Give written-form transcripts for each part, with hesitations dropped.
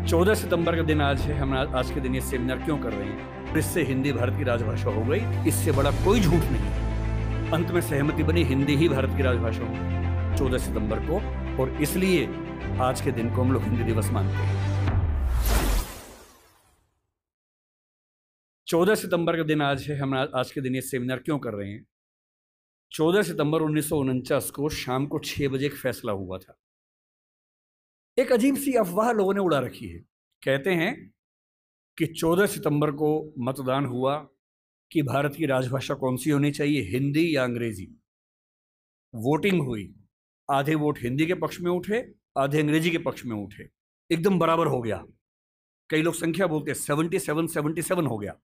14 सितंबर का दिन आज है। हम आज के दिन ये सेमिनार क्यों कर रहे हैं? इससे हिंदी भारत की राजभाषा हो गई, इससे बड़ा कोई झूठ नहीं। अंत में सहमति बनी, हिंदी ही भारत की राजभाषा होगी 14 सितंबर को, और इसलिए आज के दिन को हम लोग हिंदी दिवस मानते हैं। 14 सितंबर का दिन आज है। हम आज के दिन ये सेमिनार क्यों कर रहे हैं? 14 सितंबर 1949 को शाम को 6 बजे एक फैसला हुआ था। एक अजीब सी अफवाह लोगों ने उड़ा रखी है। कहते हैं कि 14 सितंबर को मतदान हुआ कि भारत की राजभाषा कौन सी होनी चाहिए, हिंदी या अंग्रेजी। वोटिंग हुई, आधे वोट हिंदी के पक्ष में उठे, आधे अंग्रेजी के पक्ष में उठे, एकदम बराबर हो गया। कई लोग संख्या बोलते हैं 77 हो गया।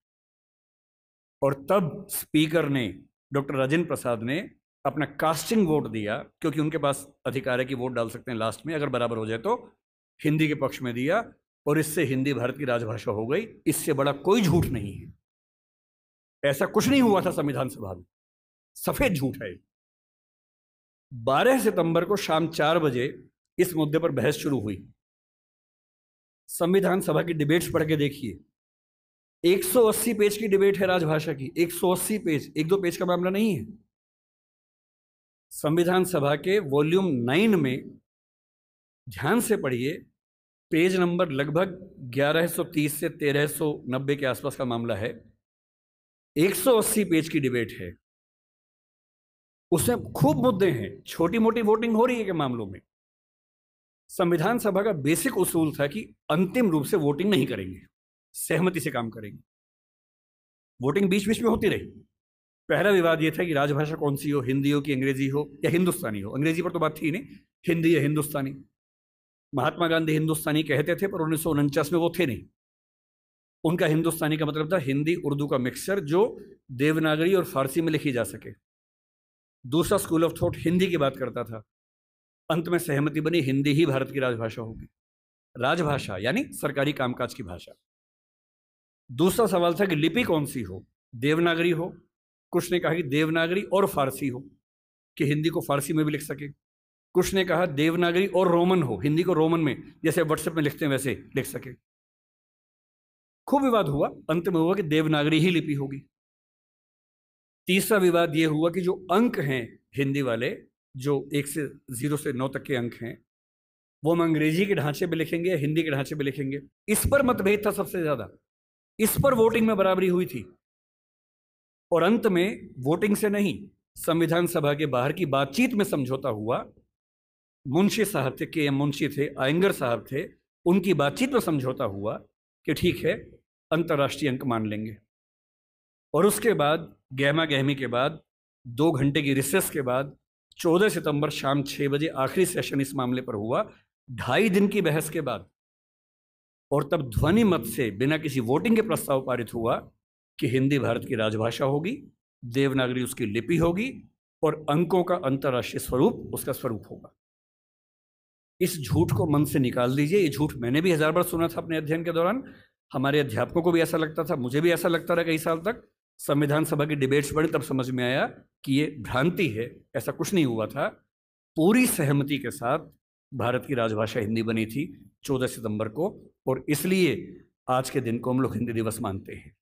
और तब स्पीकर ने, डॉक्टर राजेंद्र प्रसाद ने अपना कास्टिंग वोट दिया, क्योंकि उनके पास अधिकार है कि वोट डाल सकते हैं लास्ट में, अगर बराबर हो जाए तो, हिंदी के पक्ष में दिया, और इससे हिंदी भारत की राजभाषा हो गई। इससे बड़ा कोई झूठ नहीं है। ऐसा कुछ नहीं हुआ था संविधान सभा में, सफेद झूठ है। 12 सितंबर को शाम 4 बजे इस मुद्दे पर बहस शुरू हुई। संविधान सभा की डिबेट्स पढ़ के देखिए, 180 पेज की डिबेट है राजभाषा की। 180 पेज, 1-2 पेज का मामला नहीं है। संविधान सभा के वॉल्यूम 9 में ध्यान से पढ़िए, पेज नंबर लगभग 1130 से 1390 के आसपास का मामला है। 180 पेज की डिबेट है, उसमें खूब मुद्दे हैं। छोटी मोटी वोटिंग हो रही है के मामलों में। संविधान सभा का बेसिक उसूल था कि अंतिम रूप से वोटिंग नहीं करेंगे, सहमति से काम करेंगे। वोटिंग बीच बीच में होती रही। पहला विवाद यह था कि राजभाषा कौन सी हो, हिंदी हो कि अंग्रेजी हो या हिंदुस्तानी हो। अंग्रेजी पर तो बात थी नहीं, हिंदी या हिंदुस्तानी। महात्मा गांधी हिंदुस्तानी कहते थे, पर 1949 में वो थे नहीं। उनका हिंदुस्तानी का मतलब था हिंदी उर्दू का मिक्सचर, जो देवनागरी और फारसी में लिखी जा सके। दूसरा स्कूल ऑफ थॉट हिंदी की बात करता था। अंत में सहमति बनी, हिंदी ही भारत की राजभाषा होगी। राजभाषा यानी सरकारी कामकाज की भाषा। दूसरा सवाल था कि लिपि कौन सी हो, देवनागरी हो, कुछ ने कहा कि देवनागरी और फारसी हो, कि हिंदी को फारसी में भी लिख सके। कुछ ने कहा देवनागरी और रोमन हो, हिंदी को रोमन में, जैसे व्हाट्सएप में लिखते हैं वैसे लिख सके। खूब विवाद हुआ, अंत में हुआ कि देवनागरी ही लिपि होगी। तीसरा विवाद यह हुआ कि जो अंक हैं हिंदी वाले, जो 1 से 0 से 9 तक के अंक हैं, वो हम अंग्रेजी के ढांचे में लिखेंगे या हिंदी के ढांचे में लिखेंगे। इस पर मतभेद था सबसे ज्यादा। इस पर वोटिंग में बराबरी हुई थी। और अंत में वोटिंग से नहीं, संविधान सभा के बाहर की बातचीत में समझौता हुआ। मुंशी साहब थे, के एम मुंशी थे, आयंगर साहब थे, उनकी बातचीत में समझौता हुआ कि ठीक है, अंतर्राष्ट्रीय अंक मान लेंगे। और उसके बाद गहमा गहमी के बाद 2 घंटे की रिसेस के बाद 14 सितंबर शाम 6 बजे आखिरी सेशन इस मामले पर हुआ। 2.5 दिन की बहस के बाद, और तब ध्वनि मत से, बिना किसी वोटिंग के प्रस्ताव पारित हुआ कि हिंदी भारत की राजभाषा होगी, देवनागरी उसकी लिपि होगी, और अंकों का अंतर्राष्ट्रीय स्वरूप उसका स्वरूप होगा। इस झूठ को मन से निकाल दीजिए। ये झूठ मैंने भी 1000 बार सुना था अपने अध्ययन के दौरान। हमारे अध्यापकों को भी ऐसा लगता था, मुझे भी ऐसा लगता रहा कई साल तक। संविधान सभा की डिबेट्स बढ़ी, तब समझ में आया कि ये भ्रांति है, ऐसा कुछ नहीं हुआ था। पूरी सहमति के साथ भारत की राजभाषा हिंदी बनी थी 14 सितंबर को, और इसलिए आज के दिन को हम लोग हिंदी दिवस मानते हैं।